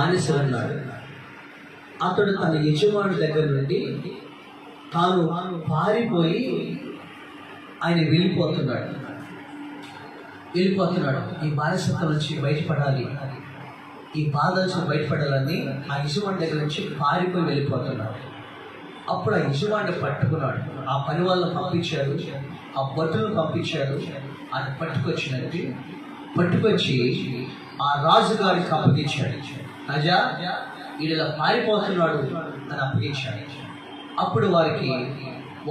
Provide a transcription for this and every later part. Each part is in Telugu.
బానిస ఉన్నాడు. అతడు తన యజమాని దగ్గర నుండి తాను పారిపోయి ఆయన వెళ్ళిపోతున్నాడు. ఈ బానిసత్వం నుంచి బయటపడాలి, ఈ బాధ నుంచి బయటపడాలని ఆ యజమాని దగ్గర నుంచి పారిపోయి వెళ్ళిపోతున్నాడు. అప్పుడు ఆ యజమాని పట్టుకున్నాడు. ఆ పని వాళ్ళని పంపించారు, ఆ భటులను పంపించారు. ఆయన పట్టుకొచ్చి ఆ రాజుగారికి అప్పగించాడు. రాజా, వీళ్ళ పారిపోతున్నాడు అని అప్పగించాడు. అప్పుడు వారికి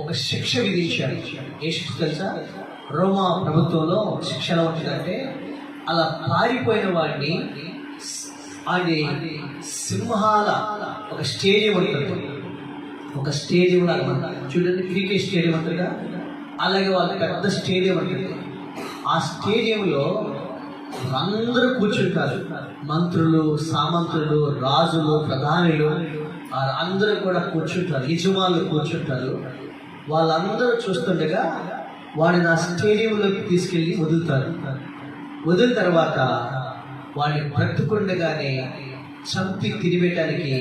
ఒక శిక్ష విధించాడు. ఏ శిక్ష తెలుసా? రోమా ప్రభుత్వంలో శిక్ష ఎలా ఉంటుందంటే, అలా పారిపోయిన వాడిని అది సింహాల ఒక స్టేడియం ఉంటుంది. ఒక స్టేడియం లాగా చూడండి, క్రికెట్ స్టేడియం అంటారుగా, అలాగే వాళ్ళ పెద్ద స్టేడియం ఉంటుంది. ఆ స్టేడియంలో అందరూ కూర్చుంటారు. మంత్రులు, సామంతులు, రాజులు, ప్రధానులు అందరూ కూడా కూర్చుంటారు. యజమానులు కూర్చుంటారు. వాళ్ళందరూ చూస్తుండగా వాడిని ఆ స్టేడియంలోకి తీసుకెళ్ళి వదులుతారు. వదిలిన తర్వాత వాడిని బ్రతుకుండగానే చంపి తిరిగేయడానికి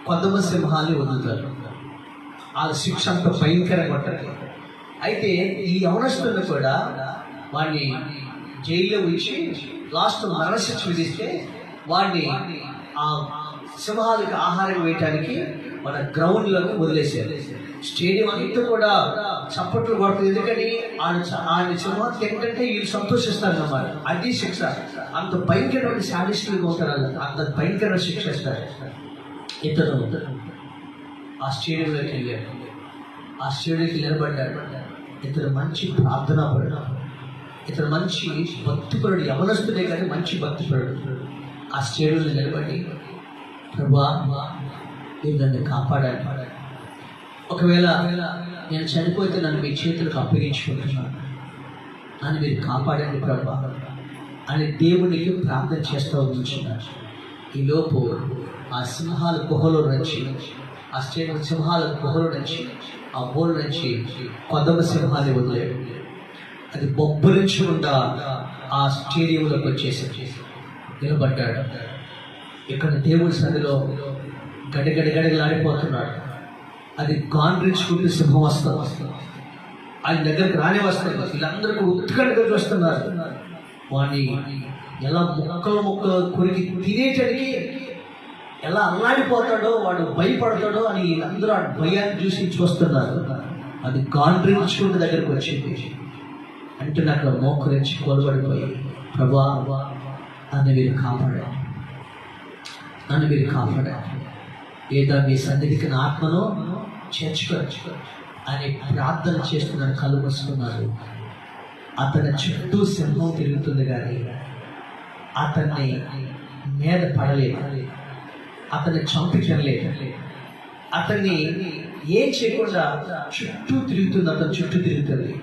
కొదమ సింహాన్ని వదులుతారు. ఆ శిక్ష అంత భయంకరంగా ఉంటుంది. అయితే ఈ యవనస్తులను కూడా వాడిని జైల్లో ఉంచి లాస్ట్ మరణశిక్ష విధిస్తే వాడిని ఆ సింహాలకు ఆహారం వేయటానికి మన గ్రౌండ్లోకి వదిలేశారు. స్టేడియం అంతా కూడా చప్పట్లు కొడుతుంది. ఎందుకని ఆయన సింహం తింటే వీళ్ళు సంతోషిస్తారు అన్నమాట. అది శిక్ష. అంత భయంకరమైన శాడిస్టులుగా ఉంటారు. అంత భయంకరమైన శిక్ష ఇస్తారు. ఇతను ఆ స్టేడియంలోకి వెళ్ళాడు. ఆ స్టేడియంకి నిలబడ్డాడు. ఇతను మంచి ప్రార్థనా పరుడు, ఇతను మంచి భక్తిపరుడు, యవనస్తుడే కానీ మంచి భక్తిపరుడు. ఆ స్టేడియంలో నిలబడి, ప్రభువా, మీరు నన్ను కాపాడాలి. ఒకవేళ నేను చనిపోతే నన్ను మీ చేతులకు అప్పగించుకుంటున్నాను, నన్ను మీరు కాపాడండి ప్రభువా అని దేవునికి ప్రార్థన చేస్తూ ఉంటున్నాడు. ఈలోపు ఆ సింహాల గుహలో నుంచి, ఆ స్టేడియం సింహాల గుహలో నుంచి, ఆ బోల్ నుంచి కొదమ సింహాన్ని వదిలేడు. అది బొబ్బరించకుండా ఆ స్టేడియంలోకి వచ్చేసి నిలబడ్డాడు. ఇక్కడ దేవుడి సన్నిధిలో గడగడగడగలాడిపోతున్నాడు. అది గాండ్రించుకుంటూ సింహం వస్తుంది. ఆయన దగ్గరికి రాని వస్తుంది. వీళ్ళందరూ ఉత్కంఠగా చూస్తున్నారు. వాడిని ఎలా ముక్కలు కొరికి తినేటానికి ఎలా అల్లాడిపోతాడో, వాడు భయపడతాడో అని వీళ్ళందరూ ఆ భయాన్ని చూసి చూస్తున్నారు. అది గాండ్రించుకుంటూ దగ్గరికి వచ్చింది. అంటే నాకు మోకరించి కొలబడిపోయి, ప్రభా, నన్ను మీరు కాపాడారు, నన్ను మీరు కాపాడారు, ఏదో మీ సన్నిధికి నా ఆత్మను చేర్చుకోవచ్చు అని ప్రార్థన చేస్తున్నాను. కళ్ళు మూసుకున్నారు. అతని చుట్టూ సింహం తిరుగుతుంది కానీ అతన్ని మీద పడలేదు, అతన్ని చంపించలేదు, అతన్ని ఏం చేయకుండా చుట్టూ తిరుగుతుంది. అతను చుట్టూ తిరుగుతుంది.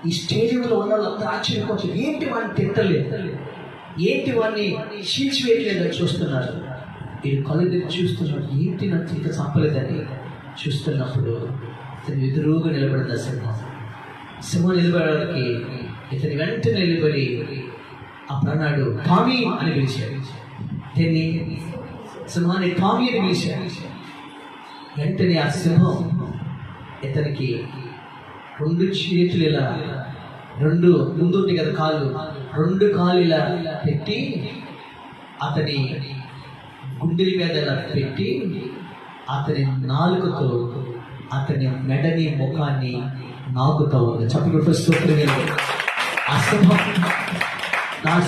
ఈ స్టేడియంలో ఉన్న వాళ్ళంతా ఆశ్చర్యపోతుంది. ఏంటి వాడిని తిట్టలేదు, ఏంటి వాడిని చీల్చివేయలేదని చూస్తున్నారు. వీరు కళ్ళు తెరిచి చూస్తున్నారు. ఏంటి నన్ను ఇంకా చంపలేదని చూస్తున్నప్పుడు ఇతను ఎదురుగా నిలబడింది. సింహం నిలబడడానికి ఇతని వెంటనే నిలబడి అప్పుడు అన్నాడు, టామీ అని పిలిచాడు. దీన్ని సింహాన్ని టామీ అని పిలిచాడు. వెంటనే ఆ సింహం ఇతనికి 2 చేతులు ఇలా, 2 ముందుంది కదా కాళ్ళు, 2 కాళ్ళు ఇలా పెట్టి అతని గుండెల మీద ఇలా పెట్టి అతని నాలుకతో అతని మెడని ముఖాన్ని నాకుతూ ఉంది. చెప్పి ఆ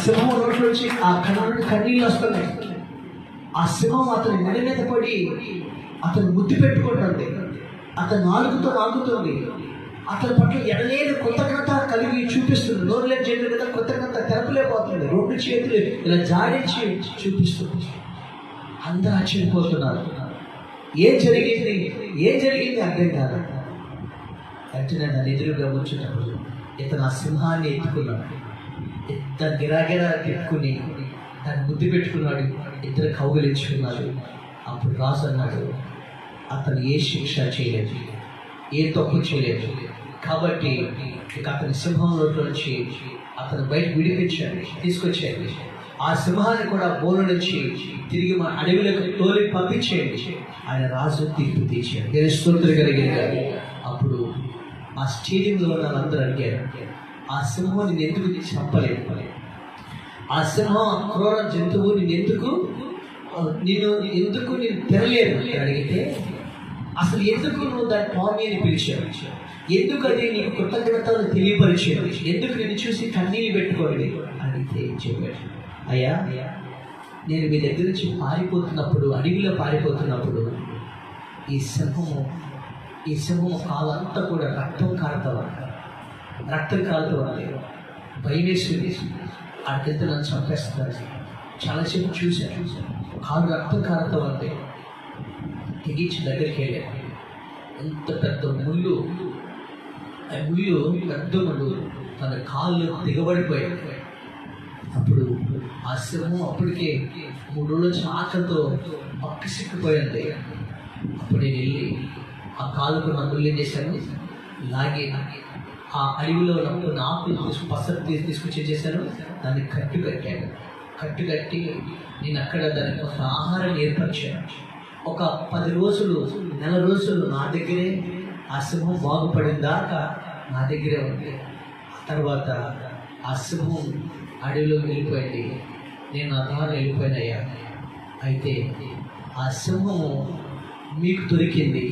సింహం నోట్లో నుంచి ఆ కన్నీళ్ళు వస్తున్నాయి. ఆ సింహం అతని మెడ మీద పడి అతను ముద్దు పెట్టుకుంటుంది. అతని నాలుగుతో నాకుతుంది. అతని పట్ల ఎడలేని కృతజ్ఞత కలిగి చూపిస్తుంది. నోరు లేని చేయలేదు కదా, కృతజ్ఞత తెరపలేకపోతుంది. 2 చేతులు ఇలా జాడించి చూపిస్తుంది. అందరూ ఆశ్చర్యపోతున్నారు. ఏం జరిగింది అర్థం కాదు. వెంటనే నన్ను ఎదురుగా కూర్చున్నప్పుడు ఇతను ఆ సింహాన్ని ఎత్తుకున్నాడు. దాన్ని గిరాగిరా పెట్టుకుని దాన్ని ముద్దు పెట్టుకున్నాడు. ఇద్దరు కౌగిలించుకున్నాడు. అప్పుడు రాజు అన్నాడు, అతను ఏ శిక్ష చేయలేదు, ఏ తప్పు చేయలేదు, కాబట్టి ఇక అతని సింహంలో నుంచి అతను బయట విడిపించాడు, తీసుకొచ్చాడు. ఆ సింహాన్ని కూడా బోను నుంచి తిరిగి మన అడవిలోకి తోలి పంపించేయండి, ఆయన రాజు తీర్పు తీర్చాడు. నేను స్తోత్రం కలిగాను. అప్పుడు ఆ స్టేడియంలో ఉన్న వాళ్ళందరూ అడిగారు, ఆ సింహం నేను ఎందుకు చంపలేదు, ఆ సింహం క్రూర జంతువు ఎందుకు నేను తినలేదు అడిగితే, అసలు ఎందుకు నువ్వు దాని పామి అని పిలిచావు, ఎందుకు అది నీకు కృతజ్ఞతలు తెలియపరిచావు, ఎందుకు నేను చూసి కన్నీళ్ళు పెట్టుకోండి అడిగితే చెప్పాడు, అయ్యా నేను మీ దగ్గర నుంచి పారిపోతున్నప్పుడు, అడవిలో పారిపోతున్నప్పుడు ఈ సింహము కాలంతా కూడా రక్తం కాలుతుంది, భయం వేసింది, అక్కడికి నన్ను చంపేస్తున్నారు. చాలాసేపు చూశాను, కాలు రక్తం కాలుతూ ఉంది, తెగించి దగ్గరికి వెళ్ళాను. ఎంత పెద్ద ముళ్ళు, పెద్ద ముళ్ళు తన కాళ్ళు దిగబడిపోయాయి. అప్పుడు ఆ సింహం అప్పటికే 3 రోజుల నుంచి ఆకలితో పక్కసిక్కిపోయింది. అప్పుడు నేను వెళ్ళి ఆ కాలుకు నా ముళ్ళు ఏం చేశాను, లాగి ఆ అడవిలో ఉన్న ఆకులు పసరు తీసుకొచ్చి చేశాను, దాన్ని కట్టి నేను అక్కడ దానికి ఒక ఆహారాన్ని ఏర్పరిచాను. ఒక 10 రోజులు, నెల రోజులు నా దగ్గరే ఆ సింహం బాగుపడిందాకా నా దగ్గరే ఉంది. ఆ తర్వాత ఆ సింహం అడవిలోకి వెళ్ళిపోయింది, నేను నా దారి వెళ్ళిపోయినయ్యా. అయితే ఆ సింహము మీకు దొరికింది,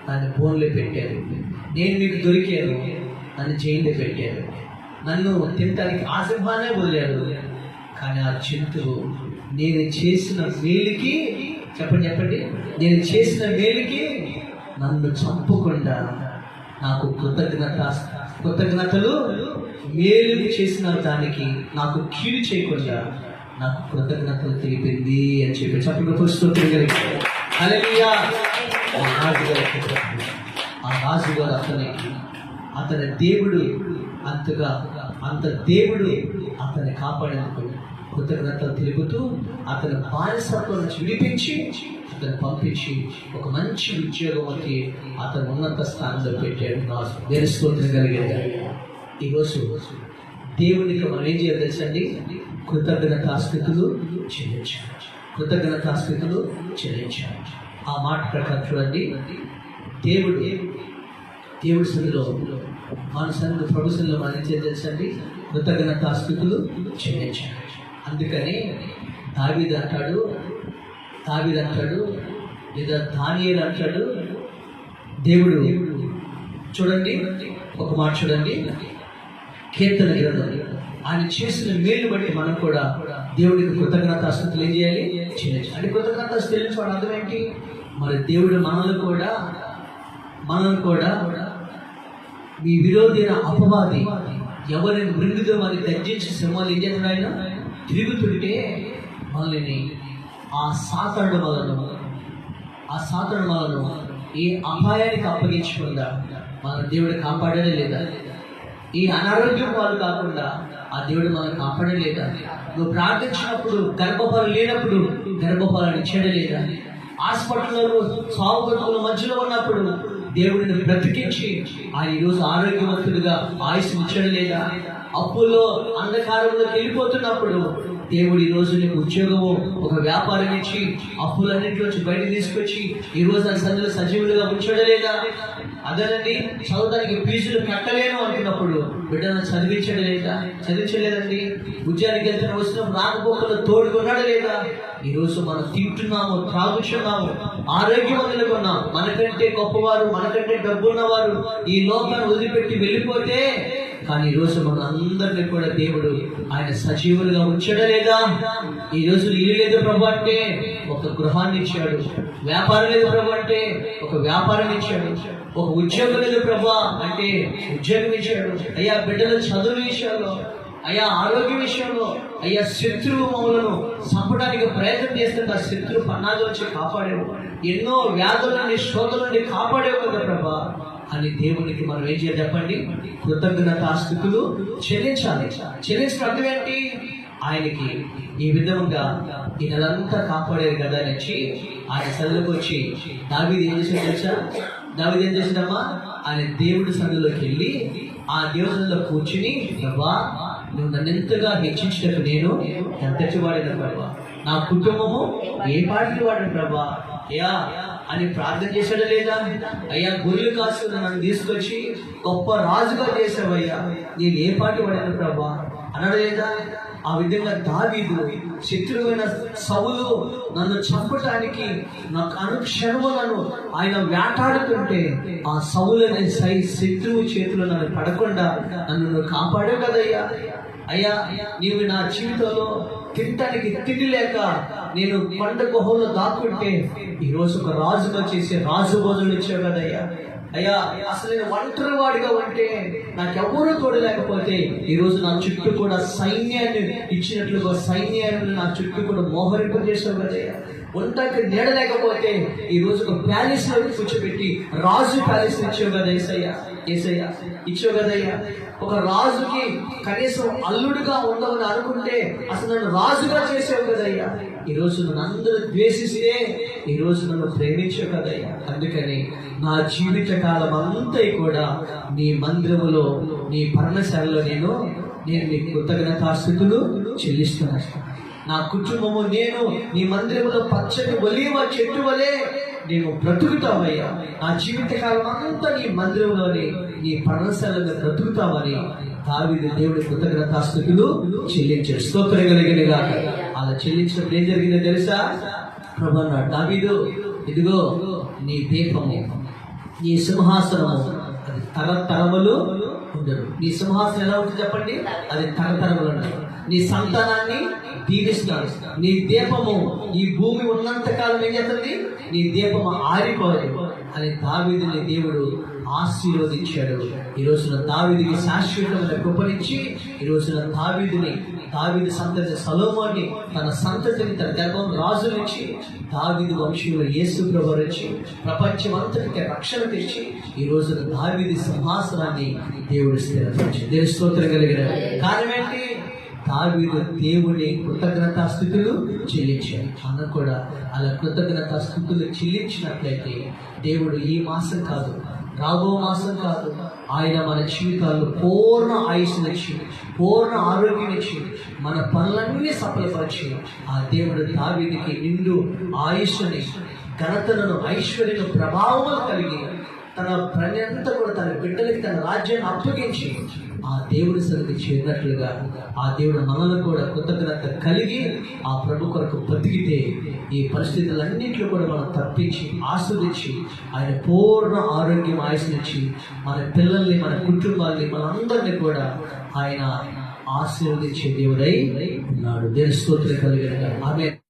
దాన్ని బోన్లో పెట్టారు. నేను మీకు దొరికాను, నన్ను జైల్లో పెట్టారు. నన్ను తినటానికి ఆ సింహాన్నే వదిలారు. కానీ ఆ జంతువు నేను చేసిన మేలుకి, చెప్పండి, నేను చేసిన మేలుకి నన్ను చంపకుండా నాకు కృతజ్ఞతలు, మేలు చేసిన దానికి నాకు కీడు చేయకుండా నాకు కృతజ్ఞతలు తెలిపింది అని చెప్పి చెప్పండి. హల్లెలూయా. ఆ రాజుగారు అతని దేవుడు అంత దేవుడు అతన్ని కాపాడేందుకు కృతజ్ఞతలు తెలుపుతూ అతని బానిసత్వం నుంచి విడిపించి అతను పంపించి ఒక మంచి ఉద్యోగంకి అతను ఉన్నత స్థానంలో పెట్టాడు రాజు. నేను స్తోత్రం కలిగాడు. ఈరోజు దేవునికి మనం ఏం చేయాలి తెలుసండి, కృతజ్ఞతాస్తుతులు చెల్లించాలి. ఆ మాట ప్రకారం చూడండి, దేవుడి సన్నిధిలో మన సన్నిధిలో ప్రభు సన్నిధిలో మనం ఏం చేయాలి తెలుసండి, కృతజ్ఞతాస్తుతులు చెల్లించాలి. అందుకని దావీదు అంటాడు లేదా దానియేలు అంటాడు, దేవుడు చూడండి, ఒక మాట చూడండి, కీర్తన గ్రంథం, ఆయన చేసిన మేలు బట్టి మనం కూడా దేవుడికి కృతజ్ఞతాస్తుతులు ఏం చేయాలి, చెల్లించాలి. అంటే కృతజ్ఞతాస్తుతులు చెల్లించుకోవడం అర్థం ఏంటి, మరి దేవుడు మనల్ని కూడా మీ విరోధి అయిన అపవాది ఎవరిని మృంగితో మరి తగ్గించి సింహాలు ఏం చేస్తున్నాడు, ఆయన తిరుగుతుంటే మనల్ని ఆ సాతాను వలన ఈ అపాయానికి అప్పగించకుండా మన దేవుడు కాపాడనే లేదా, ఈ అనారోగ్యం వాళ్ళు కాకుండా ఆ దేవుడు మనల్ని కాపాడనే లేదా, నువ్వు ప్రార్థించినప్పుడు గర్భఫలం లేనప్పుడు గర్భఫలాన్ని ఇచ్చాడే లేదా, హాస్పిటల్లో సాగు బతుకుల మధ్యలో ఉన్నప్పుడు దేవుడిని బ్రతికించి ఆయన ఈరోజు ఆరోగ్యవంతుడిగా ఆయుష్ని ఇచ్చాడు లేదా, అప్పుల్లో అంధకారంలోకి వెళ్ళిపోతున్నప్పుడు దేవుడు ఈరోజు నీకు ఉద్యోగము, ఒక వ్యాపారం ఇచ్చి అప్పులన్నింటిలోంచి బయట తీసుకొచ్చి ఈరోజు ఆ సందులో సజీవులుగా ఉంచాడు లేదా, అదేనండి చదవడానికి ఫీజులు కట్టలేను అనుకున్నప్పుడు బిడ్డను చదివించలేదండి, ఉద్యోగానికి వెళ్తున్న వచ్చినప్పుడు రాకపోకలు తోడుకున్నాడు లేదా. ఈరోజు మనం తింటున్నాము, త్రాగుచున్నాము, ఆరోగ్యవంతులుగా ఉన్నాం. మనకంటే గొప్పవారు, మనకంటే డబ్బున్నవారు ఈ లోకాన్ని వదిలిపెట్టి వెళ్ళిపోతే, కానీ ఈరోజు మన అందరినీ కూడా దేవుడు ఆయన సజీవులుగా ఉంచాడా లేదా. ఈ రోజు ఇల్లు లేదు ప్రభు అంటే ఒక గృహాన్ని ఇచ్చాడు, వ్యాపారం లేదు ప్రభు అంటే ఒక వ్యాపారం ఇచ్చాడు, ఒక ఉద్యోగం లేదు ప్రభు అంటే ఉద్యోగం ఇచ్చాడు. అయ్యా బిడ్డల చదువు విషయంలో, అయ్యా ఆరోగ్య విషయంలో, అయ్యా శత్రువు మమ్మలను చంపడానికి ప్రయత్నం చేస్తుంటే ఆ శత్రువు పన్నాగం వచ్చి కాపాడేవు, ఎన్నో వ్యాధుల నుండి శోధల నుండి కాపాడేవు కదా ప్రభా అని దేవునికి మనం ఏం చేయాలి చెప్పండి, కృతజ్ఞతాస్తుతులు చెల్లించాలి. చెల్లించిన అర్థం ఏంటి, ఆయనకి ఈ విధంగా ఈ నెలంతా కాపాడారు కదా అని ఆయన సన్నిధిలోకి వచ్చి దావీదు ఏం చేశాడు తెలుసా, దావీదు ఏం చేశాడమ్మా, ఆయన దేవుడి సన్నిధిలోకి వెళ్ళి ఆ దేవుడి సన్నిధిలో కూర్చుని, ప్రభా నువ్వు నన్ను ఎంతగా హెచ్చించినట్టు నేను ఎంతటి వాడిన ప్రభా, నా కుటుంబము ఏ పాటికి వాడిన ప్రభా అయ్యా అని ప్రార్థన చేశాడా లేదా? అయ్యా గొర్రెలు కాసుకుని నన్ను తీసుకొచ్చి గొప్ప రాజుగా చేసావయ్యా, నేను ఏ పాటి వాడిన ప్రభా అన్నాడు లేదా? ఆ విధంగా దావీదు శత్రువైన సౌలు నన్ను చంపటానికి నాకు అనుక్షణములను ఆయన వేటాడుతుంటే ఆ సౌలని శత్రువు చేతులు నన్ను పడకుండా నన్ను కాపాడే కదయ్యా. అయ్యా నీవు నా జీవితంలో తినటానికి తిండి లేక నేను కొండ గుహలో దాక్కుంటే ఈరోజు ఒక రాజుగా చేసి రాజు భోజనం ఇచ్చావు కదయ్యా. అయ్యా అసలు నేను ఒంటరి వాడిగా ఉంటే నాకెవరూ తోడలేకపోతే ఈరోజు నా చుట్టూ కూడా సైన్యాన్ని ఇచ్చినట్లుగా సైన్యాన్ని నా చుట్టూ కూడా మోహరింపజేసావు కదయ్యా. ఉండటానికి నీడ లేకపోతే ఈరోజు ఒక ప్యాలెస్ లో కూర్చోబెట్టి రాజు ప్యాలెస్ ఇచ్చావు కదా ఏసయ్యా. ఏసయ్యా ఇచ్చావు కదయ్యా. ఒక రాజుకి కనీసం అల్లుడుగా ఉండవని అనుకుంటే అసలు నన్ను రాజుగా చేసావు కదయ్యా. ఈరోజు నన్ను అందరూ ద్వేషిస్తే ఈరోజు నన్ను ప్రేమించావు కదయ్యా. అందుకని నా జీవిత కాలం అంతా కూడా నీ మందిరములో నీ పర్ణశాలలో నేను నీ కృతజ్ఞతాస్తుతులు చెల్లిస్తున్నాను. నా కుటుంబము నేను నీ మందిరములో పచ్చని ఒలీవ చెట్టు వలె నేను బ్రతుకుతావయ్యా. నా జీవిత కాలం అంతా నీ మందిరంలోనే నీ పర్ణశాలలో బ్రతుకుతామని దావీదు దేవుడి కృతజ్ఞతాస్తుతులు చెల్లించాడు. స్తోత్రం కలిగినగా అలా చెల్లించినప్పుడు ఏం జరిగిందో తెలుసా? ప్రభు అన్నాడు, దావీదు ఇదిగో నీ దీపము, నీ సింహాసనము అది తరతరములు ఉండదు. నీ సింహాసనం ఎలా ఉంటుంది చెప్పండి? అది తరతరములు ఉండదు. నీ సంతానాన్ని దీవిస్తాడు. నీ దీపము ఈ భూమి ఉన్నంత కాలం ఏం చేస్తుంది? నీ దీపము ఆరిపోదు అని దావీదుని దేవుడు ఆశీర్వదించాడు. ఈ రోజున దావీదుకి శాశ్వతమైన కృపనిచ్చి ఈ రోజున దావీదు సంతతి సొలొమోనుని తన సంతతిని తన గర్భం రాజునిచ్చి దావీదు వంశంలో యేసు ప్రభువు వచ్చి ప్రపంచం అంతటికి రక్షణ తెచ్చి ఈ రోజున దావీదు సింహాసనాన్ని దేవుడు స్థిరపరిచి దేవుని స్తోత్రం కలిగిన కారణం ఏంటి? దావీదు దేవుని కృతజ్ఞతాస్తుతులు చెల్లించాడు. మనం కూడా అలా కృతజ్ఞతాస్తుతులు చెల్లించినట్లయితే దేవుడు ఈ మాసం కాదు, రాబో మాసం కాదు, ఆయన మన జీవితాల్లో పూర్ణ ఆయుష్నిచ్చి పూర్ణ ఆరోగ్యం ఇచ్చి మన పనులన్నీ సఫలపరిచి ఆ దేవుడు దావీదుకి నిండు ఆయుష్ని, ఘనతలను, ఐశ్వర్యను, ప్రభావం కలిగి తన ప్రజలంతా కూడా తన బిడ్డలకి తన రాజ్యాన్ని అప్పగించి ఆ దేవుడి సరికి చేరినట్లుగా ఆ దేవుడు మనల్ని కూడా కృతజ్ఞత కలిగి ఆ ప్రభు కొరకు బతికితే ఈ పరిస్థితులన్నింటిలో కూడా మనం తప్పించి ఆస్వాదించి ఆయన పూర్ణ ఆరోగ్యం ఆయుష్నిచ్చి మన పిల్లల్ని, మన కుటుంబాల్ని, మనందరినీ కూడా ఆయన ఆశీర్వదించే దేవుడై ఉన్నాడు. దేవుని స్తోత్రం కలిగిన ఆమేన్.